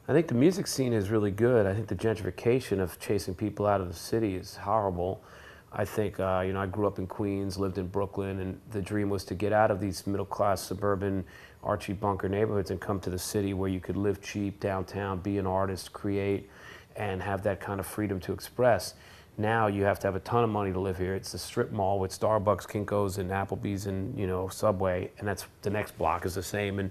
I think the music scene is really good. I think the gentrification of chasing people out of the city is horrible. I think, I grew up in Queens, lived in Brooklyn, and the dream was to get out of these middle-class suburban Archie Bunker neighborhoods and come to the city where you could live cheap downtown, be an artist, create, and have that kind of freedom to express. Now you have to have a ton of money to live here. It's a strip mall with Starbucks, Kinko's, and Applebee's, and Subway, and that's the next block is the same. And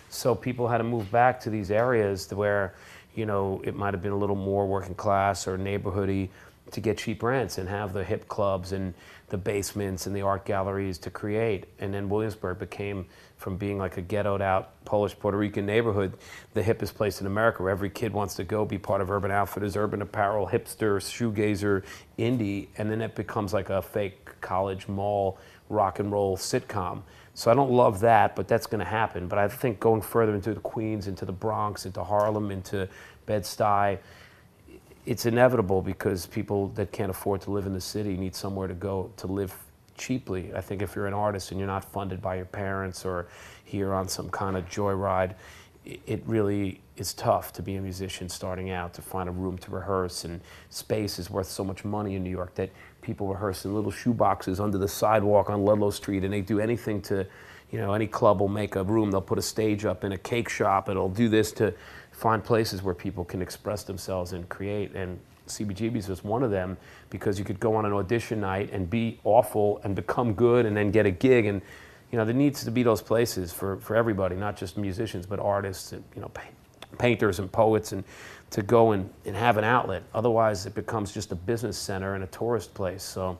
so people had to move back to these areas to where, it might have been a little more working class or neighborhoody to get cheap rents and have the hip clubs and the basements and the art galleries to create. And then Williamsburg became, from being like a ghettoed out Polish Puerto Rican neighborhood, the hippest place in America where every kid wants to go be part of Urban Outfitters, Urban Apparel, hipster, shoegazer, indie. And then it becomes like a fake college mall rock and roll sitcom. So I don't love that, but that's going to happen. But I think going further into the Queens, into the Bronx, into Harlem, into Bed-Stuy, it's inevitable because people that can't afford to live in the city need somewhere to go to live cheaply. I think if you're an artist and you're not funded by your parents or here on some kind of joyride, it really is tough to be a musician starting out, to find a room to rehearse, and space is worth so much money in New York that people rehearse in little shoeboxes under the sidewalk on Ludlow Street, and they do anything to, any club will make a room, they'll put a stage up in a cake shop, and it'll do this to find places where people can express themselves and create. And CBGB's was one of them, because you could go on an audition night and be awful and become good and then get a gig. And there needs to be those places for everybody, not just musicians, but artists and painters and poets, and to go and have an outlet. Otherwise, it becomes just a business center and a tourist place. So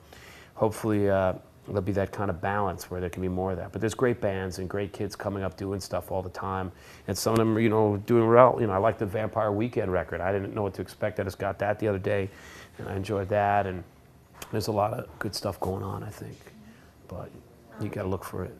hopefully there'll be that kind of balance where there can be more of that. But there's great bands and great kids coming up doing stuff all the time. And some of them are, doing well. I like the Vampire Weekend record. I didn't know what to expect. I just got that the other day, and I enjoyed that. And there's a lot of good stuff going on, I think. But you got to look for it.